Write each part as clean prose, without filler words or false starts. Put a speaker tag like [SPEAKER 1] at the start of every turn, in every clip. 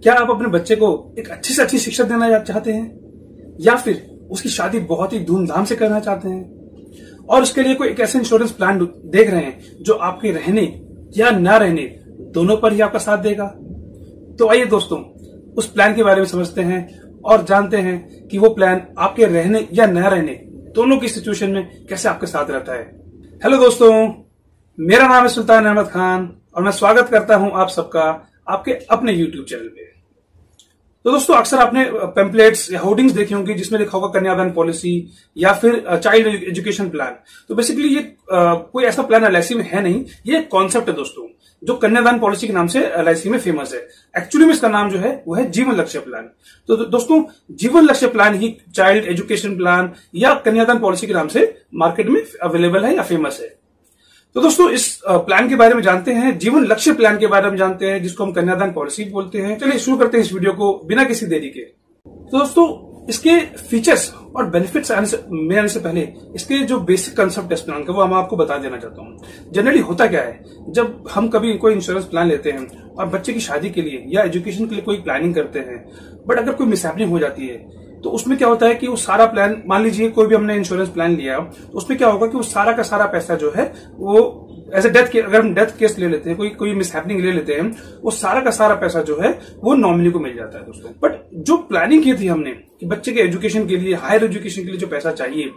[SPEAKER 1] क्या आप अपने बच्चे को एक अच्छी से अच्छी शिक्षा देना चाहते हैं या फिर उसकी शादी बहुत ही धूमधाम से करना चाहते हैं और उसके लिए कोई एक ऐसा इंश्योरेंस प्लान देख रहे हैं जो आपके रहने या ना रहने दोनों पर ही आपका साथ देगा? तो आइए दोस्तों उस प्लान के बारे में समझते हैं और जानते हैं कि वो प्लान आपके रहने या न रहने दोनों की सिचुएशन में कैसे आपके साथ रहता है। हेलो दोस्तों, मेरा नाम है सुल्तान अहमद खान और मैं स्वागत करता हूं आप सबका आपके अपने YouTube चैनल पे। तो दोस्तों अक्सर आपने पेम्पलेट्स या होर्डिंग्स देखी होंगी जिसमें लिखा होगा कन्यादान पॉलिसी या फिर चाइल्ड एजुकेशन प्लान। तो बेसिकली ये कोई ऐसा प्लान LIC में है नहीं, ये एक कॉन्सेप्ट है दोस्तों जो कन्यादान पॉलिसी के नाम से LIC में फेमस है। एक्चुअली में इसका नाम जो है वो है जीवन लक्ष्य प्लान। तो दोस्तों जीवन लक्ष्य प्लान ही चाइल्ड एजुकेशन प्लान या कन्यादान पॉलिसी के नाम से मार्केट में अवेलेबल है या फेमस है। तो दोस्तों इस प्लान के बारे में जानते हैं, जीवन लक्ष्य प्लान के बारे में जानते हैं जिसको हम कन्यादान पॉलिसी बोलते हैं। चलिए शुरू करते हैं इस वीडियो को बिना किसी देरी के। तो दोस्तों इसके फीचर्स और बेनिफिट्स में आने से पहले इसके जो बेसिक कंसेप्ट है इस प्लान का वो मैं आपको बता देना चाहता हूँ। जनरली होता क्या है, जब हम कभी कोई इंश्योरेंस प्लान लेते हैं और बच्चे की शादी के लिए या एजुकेशन के लिए कोई प्लानिंग करते हैं, बट अगर कोई मिसहैपनिंग हो जाती है तो उसमें क्या होता है कि वो सारा प्लान, मान लीजिए कोई भी हमने इंश्योरेंस प्लान लिया तो उसमें क्या होगा कि वो सारा का सारा पैसा जो है वो एज ए डेथ केस, अगर हम डेथ केस ले लेते हैं, कोई मिसहैपनिंग ले लेते हैं, वो सारा का सारा पैसा जो है वो नॉमिनी को मिल जाता है दोस्तों। बट जो प्लानिंग की थी हमने कि बच्चे के एजुकेशन के लिए, हायर एजुकेशन के लिए जो पैसा चाहिए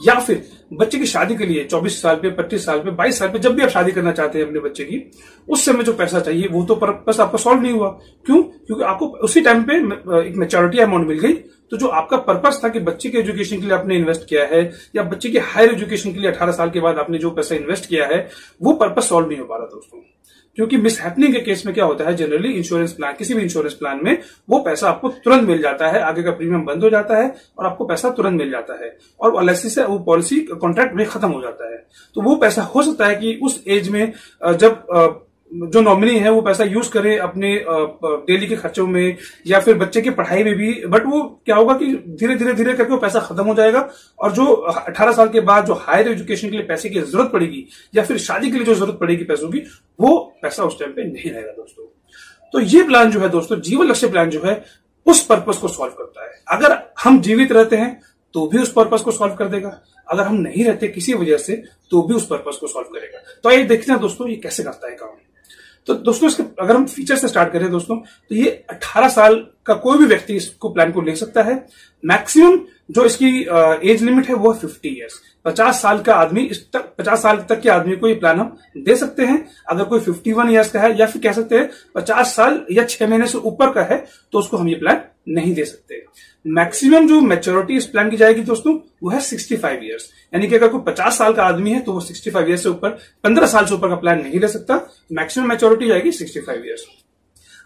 [SPEAKER 1] या फिर बच्चे की शादी के लिए 24 साल पे, 25 साल पे, 22 साल पे, जब भी आप शादी करना चाहते हैं अपने बच्चे की, उस समय जो पैसा चाहिए वो तो पर्पस आपका सॉल्व नहीं हुआ। क्यों? क्योंकि आपको उसी टाइम पे एक मैच्योरिटी अमाउंट मिल गई। तो जो आपका पर्पस था कि बच्चे के एजुकेशन के लिए आपने इन्वेस्ट किया है या बच्चे के हायर एजुकेशन के लिए 18 साल के बाद आपने जो पैसा इन्वेस्ट किया है वो पर्पस सॉल्व नहीं हो पा रहा दोस्तों। क्योंकि मिसहैपनिंग के केस में क्या होता है, जनरली इंश्योरेंस प्लान, किसी भी इंश्योरेंस प्लान में वो पैसा आपको तुरंत मिल जाता है, आगे का प्रीमियम बंद हो जाता है और आपको पैसा तुरंत मिल जाता है और LIC से वो पॉलिसी कॉन्ट्रैक्ट में खत्म हो जाता है। तो वो पैसा हो सकता है कि उस एज में जब जो नॉमिनी है वो पैसा यूज करे अपने डेली के खर्चों में या फिर बच्चे की पढ़ाई में भी, बट वो क्या होगा कि धीरे धीरे करके वो पैसा खत्म हो जाएगा और जो 18 साल के बाद जो हायर एजुकेशन के लिए पैसे की जरूरत पड़ेगी या फिर शादी के लिए जो जरूरत पड़ेगी पैसों की, वो पैसा उस टाइम पे नहीं रहेगा दोस्तों। तो ये प्लान जो है दोस्तों, जीवन लक्ष्य प्लान जो है उस पर्पस को सॉल्व करता है। अगर हम जीवित रहते हैं तो भी उस पर्पस को सॉल्व कर देगा, अगर हम नहीं रहते किसी वजह से तो भी उस पर्पस को सॉल्व करेगा। तो ये देखते हैं दोस्तों ये कैसे करता है काम। तो दोस्तों इसके अगर हम फीचर से स्टार्ट करें दोस्तों, तो ये 18 साल का कोई भी व्यक्ति इसको प्लान को ले सकता है। मैक्सिमम जो इसकी एज लिमिट है वो 50 ईयर्स। 50 साल का आदमी 50 साल तक के आदमी को ये प्लान हम दे सकते हैं। अगर कोई 51 ईयर्स का है या फिर कह सकते हैं 50 साल या 6 महीने से ऊपर का है तो उसको हम ये प्लान नहीं दे सकते। मैक्सिमम जो मैच्योरिटी इस प्लान की जाएगी दोस्तों वो है 65 ईयर्स। यानी कि अगर कोई 50 साल का आदमी है तो वो 65 ईयर्स से ऊपर, 15 साल से ऊपर का प्लान नहीं ले सकता। मैक्सिमम मैच्योरिटी जाएगी 65 ईयर्स।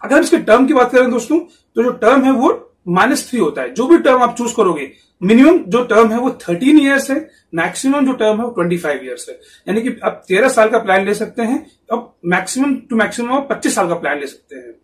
[SPEAKER 1] अगर हम इसके टर्म की बात करें दोस्तों, तो जो टर्म है वो -3 होता है। जो भी टर्म आप चूज करोगे, मिनिमम जो टर्म है वो 13 ईयर्स है, मैक्सिमम जो टर्म है वो 25 ईयर्स है। यानी कि आप 13 साल का प्लान ले सकते हैं, अब मैक्सिमम टू मैक्सिमम आप 25 साल का प्लान ले सकते हैं।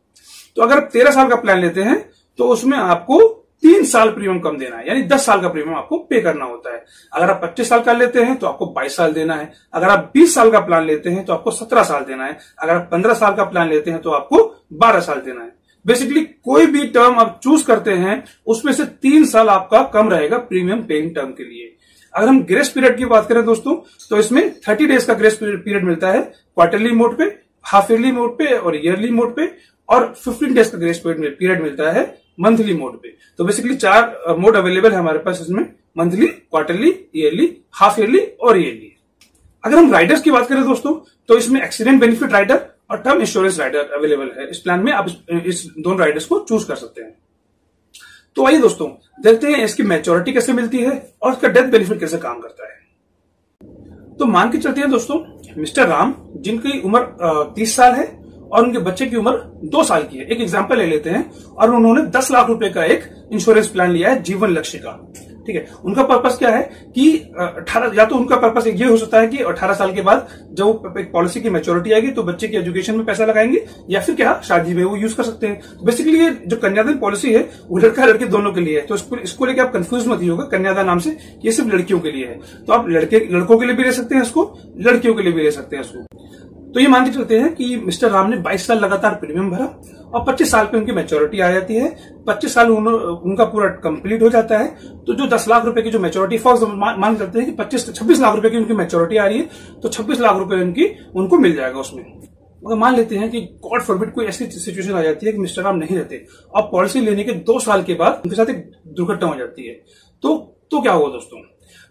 [SPEAKER 1] तो अगर आप 13 साल का प्लान लेते हैं तो उसमें आपको 3 साल प्रीमियम कम देना है, यानी 10 साल का प्रीमियम आपको पे करना होता है। अगर आप 25 साल का लेते हैं तो आपको 22 साल देना है। अगर आप 20 साल का प्लान लेते हैं तो आपको 17 साल देना है। अगर आप 15 साल का प्लान लेते हैं तो आपको 12 साल देना है। बेसिकली कोई भी टर्म आप चूज करते हैं उसमें से 3 साल आपका कम रहेगा प्रीमियम पेइंग टर्म के लिए। अगर हम ग्रेस पीरियड की बात करें दोस्तों, तो इसमें 30 डेज का ग्रेस पीरियड मिलता है क्वार्टरली मोड पे, हाफ ईयरली मोड पे और ईयरली मोड पे, और 15 डेज का ग्रेस पीरियड मिलता है मंथली मोड पे। तो बेसिकली 4 मोड अवेलेबल है हमारे पास इसमें, monthly, quarterly, yearly, half yearly और ईयरली। अगर हम राइडर्स की बात करें दोस्तों, तो इसमें एक्सीडेंट बेनिफिट राइडर और टर्म इंश्योरेंस राइडर अवेलेबल है। इस प्लान में आप इस दोनों राइडर्स को चूज कर सकते हैं। तो आइए दोस्तों देखते हैं इसकी मैच्योरिटी कैसे मिलती है और इसका डेथ बेनिफिट कैसे काम करता है। तो मान के चलते हैं दोस्तों, मिस्टर राम जिनकी उम्र 30 साल है और उनके बच्चे की उम्र 2 साल की है, एक एग्जाम्पल ले लेते हैं, और उन्होंने 10 लाख रुपए का एक इंश्योरेंस प्लान लिया है जीवन लक्ष्य का। ठीक है, उनका पर्पस क्या है कि 18, या तो उनका पर्पस ये हो सकता है कि 18 साल के बाद जब एक पॉलिसी की मैच्योरिटी आएगी तो बच्चे की एजुकेशन में पैसा लगाएंगे, या फिर क्या शादी में वो यूज कर सकते हैं। बेसिकली ये जो कन्यादान पॉलिसी है वो लड़का लड़की दोनों के लिए है। तो इसको लेकर आप कंफ्यूज मत होगा कन्यादान नाम से, ये सिर्फ लड़कियों के लिए है। तो आप लड़कों के लिए भी ले सकते हैं इसको, लड़कियों के लिए भी ले सकते हैं इसको। तो ये मान के चलते हैं कि मिस्टर राम ने 22 साल लगातार प्रीमियम भरा और 25 साल पे उनकी मैच्योरिटी आ जाती है। 25 साल उनका पूरा कंप्लीट हो जाता है। तो जो 10 लाख रुपए की जो मैच्योरिटी फॉर मान के चलते हैं कि 26 लाख रुपए की उनकी मैच्योरिटी आ रही है, तो 26 लाख रुपए उनको मिल जाएगा उसमें। अगर मान लेते हैं कि गॉड फॉरबिड कोई ऐसी सिचुएशन आ जाती है कि मिस्टर राम नहीं रहते और पॉलिसी लेने के 2 साल के बाद उनके साथ एक दुर्घटना हो जाती है, तो क्या होगा दोस्तों?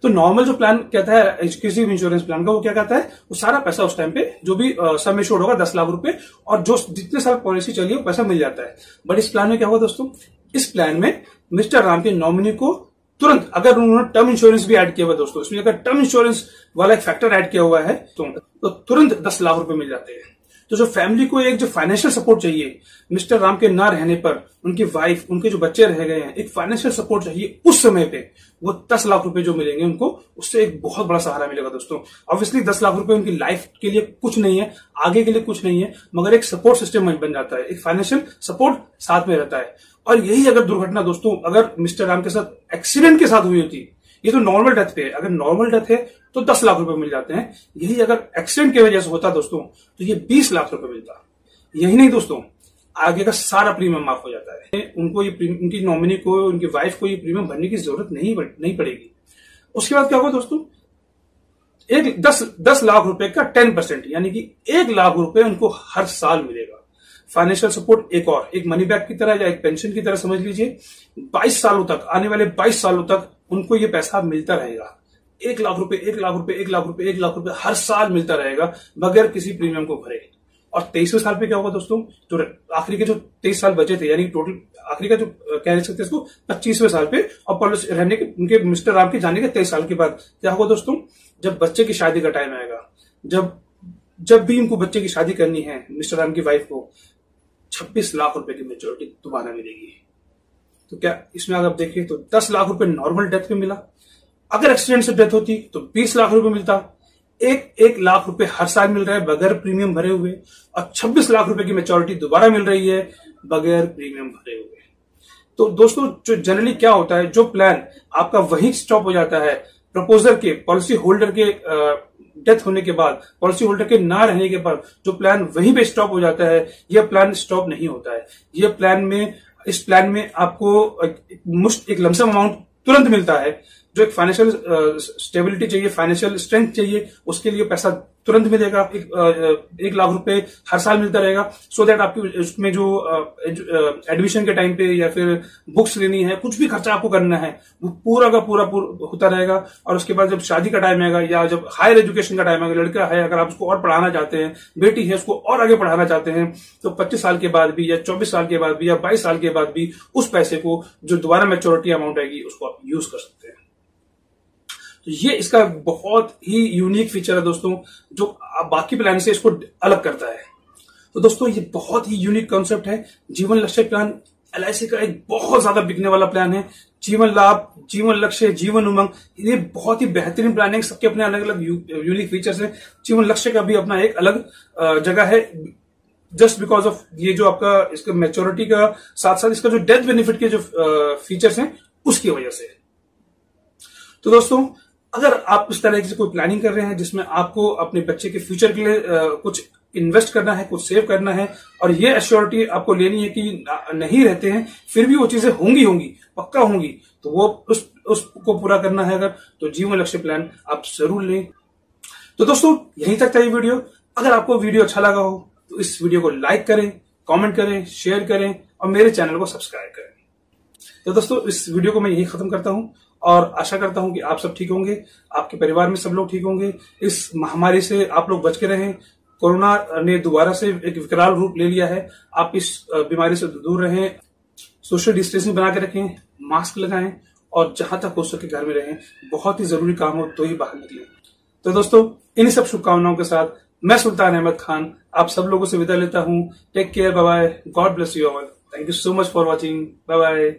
[SPEAKER 1] तो नॉर्मल जो प्लान कहता है किसी भी इंश्योरेंस प्लान का, वो क्या कहता है, वो सारा पैसा उस टाइम पे जो भी सम एश्योर्ड होगा 10 लाख रुपए, और जो जितने साल पॉलिसी चली वो पैसा मिल जाता है। बट इस प्लान में क्या होगा दोस्तों? इस प्लान में मिस्टर राम के नॉमिनी को तुरंत, अगर उन्होंने टर्म इंश्योरेंस भी ऐड किया हुआ दोस्तों, इसमें अगर टर्म इंश्योरेंस वाला एक फैक्टर ऐड किया हुआ है तो तुरंत 10 लाख रुपए मिल जाते हैं। तो जो फैमिली को एक जो फाइनेंशियल सपोर्ट चाहिए मिस्टर राम के ना रहने पर, उनकी वाइफ, उनके जो बच्चे रह गए हैं, एक फाइनेंशियल सपोर्ट चाहिए उस समय पे, वो 10 लाख रुपए जो मिलेंगे उनको, उससे एक बहुत बड़ा सहारा मिलेगा दोस्तों। ऑब्वियसली 10 लाख रुपए उनकी लाइफ के लिए कुछ नहीं है, आगे के लिए कुछ नहीं है, मगर एक सपोर्ट सिस्टम बन जाता है, एक फाइनेंशियल सपोर्ट साथ में रहता है। और यही अगर दुर्घटना दोस्तों अगर मिस्टर राम के साथ एक्सीडेंट के साथ हुई होती, ये तो नॉर्मल डेथ पे है, अगर नॉर्मल डेथ है तो 10 लाख रुपए मिल जाते हैं। यही अगर एक्सीडेंट की वजह से होता दोस्तों तो ये 20 लाख रुपए मिलता। यही नहीं दोस्तों, आगे का सारा प्रीमियम माफ हो जाता है। उनको ये उनकी नॉमिनी को, उनकी वाइफ को ये प्रीमियम भरने की जरूरत नहीं पड़ेगी। उसके बाद क्या होगा दोस्तों? 10 लाख रुपए का 10% यानी कि 1 लाख रुपए उनको हर साल मिलेगा। फाइनेंशियल सपोर्ट एक मनी बैक की तरह या एक पेंशन की तरह समझ लीजिए। 22 सालों तक, आने वाले 22 सालों तक उनको ये पैसा मिलता रहेगा। 1 लाख रुपए, 1 लाख रुपए, 1 लाख रुपए, 1 लाख रुपए हर साल मिलता रहेगा बगैर किसी प्रीमियम को भरे। और 23वें साल पे क्या होगा दोस्तों? तो आखिरी के जो 23 साल बचे थे, यानी टोटल आखिरी का जो कह सकते हैं इसको 25वें साल पे, और पॉलिसी रहने के उनके मिस्टर राम के जाने के 23 साल के बाद क्या होगा दोस्तों? जब बच्चे की शादी का टाइम आएगा, जब भी उनको बच्चे की शादी करनी है मिस्टर राम की वाइफ को, 26 लाख रुपए की मेच्योरिटी दोबारा मिलेगी। तो क्या इसमें अगर आप देखिए तो 10 लाख रुपए नॉर्मल डेथ में मिला, अगर एक्सीडेंट से डेथ होती तो 20 लाख रुपए मिलता। एक लाख रुपए हर साल मिल रहा है बगैर प्रीमियम भरे हुए, और 26 लाख रुपए की मेच्योरिटी दोबारा मिल रही है बगैर प्रीमियम भरे हुए। तो दोस्तों जो जनरली क्या होता है, जो प्लान आपका वहीं स्टॉप हो जाता है प्रपोजर के, पॉलिसी होल्डर के डेथ होने के बाद, पॉलिसी होल्डर के ना रहने के बाद जो प्लान वहीं पे स्टॉप हो जाता है, यह प्लान स्टॉप नहीं होता है। इस प्लान में आपको एक लमसम अमाउंट तुरंत मिलता है। जो एक फाइनेंशियल स्टेबिलिटी चाहिए, फाइनेंशियल स्ट्रेंथ चाहिए, उसके लिए पैसा तुरंत मिलेगा। 1 लाख रुपए हर साल मिलता रहेगा, सो दैट आपकी उसमें जो एडमिशन के टाइम पे या फिर बुक्स लेनी है, कुछ भी खर्चा आपको करना है, वो पूरा का पूरा होता रहेगा। और उसके बाद जब शादी का टाइम आएगा या जब हायर एजुकेशन का टाइम आएगा, लड़का है अगर आप उसको और पढ़ाना चाहते हैं, बेटी है उसको और आगे पढ़ाना चाहते हैं, तो 25 साल के बाद भी या 24 साल के बाद भी या 22 साल के बाद भी उस पैसे को जो दोबारा मैच्योरिटी अमाउंट आएगी उसको आप यूज कर सकते हैं। तो ये इसका बहुत ही यूनिक फीचर है दोस्तों, जो बाकी प्लान से इसको अलग करता है। तो दोस्तों ये बहुत ही यूनिक कॉन्सेप्ट है। जीवन लक्ष्य प्लान LIC का एक बहुत ज्यादा बिकने वाला प्लान है। जीवन लाभ, जीवन लक्ष्य, जीवन उमंग, ये बहुत ही बेहतरीन प्लान है। सबके अपने अलग अलग यूनिक फीचर्स हैं। जीवन लक्ष्य का भी अपना एक अलग जगह है, जस्ट बिकॉज ऑफ ये जो आपका इसका मैच्योरिटी का साथ साथ इसका जो डेथ बेनिफिट के जो फीचर्स हैं उसकी वजह से। तो दोस्तों अगर आप इस तरह से कोई प्लानिंग कर रहे हैं जिसमें आपको अपने बच्चे के फ्यूचर के लिए कुछ इन्वेस्ट करना है, कुछ सेव करना है, और ये एश्योरिटी आपको लेनी है कि नहीं रहते हैं फिर भी वो चीजें होंगी पक्का होंगी, तो वो उसको पूरा करना है अगर, तो जीवन लक्ष्य प्लान आप जरूर लें। तो दोस्तों यहीं तक था ये वीडियो। अगर आपको वीडियो अच्छा लगा हो तो इस वीडियो को लाइक करें, कमेंट करें, शेयर करें और मेरे चैनल को सब्सक्राइब करें। तो दोस्तों इस वीडियो को मैं यही खत्म करता हूं और आशा करता हूं कि आप सब ठीक होंगे, आपके परिवार में सब लोग ठीक होंगे। इस महामारी से आप लोग बच के रहें। कोरोना ने दोबारा से एक विकराल रूप ले लिया है। आप इस बीमारी से दूर रहें, सोशल डिस्टेंसिंग बना के रखें, मास्क लगाएं और जहां तक हो सके घर में रहें। बहुत ही जरूरी काम हो तो ही बाहर निकलें। तो दोस्तों इन्हीं सब शुभकामनाओं के साथ मैं सुल्तान अहमद खान आप सब लोगों से विदा लेता हूं। Take care, bye bye, god bless you all. Thank you so much for watching, bye bye.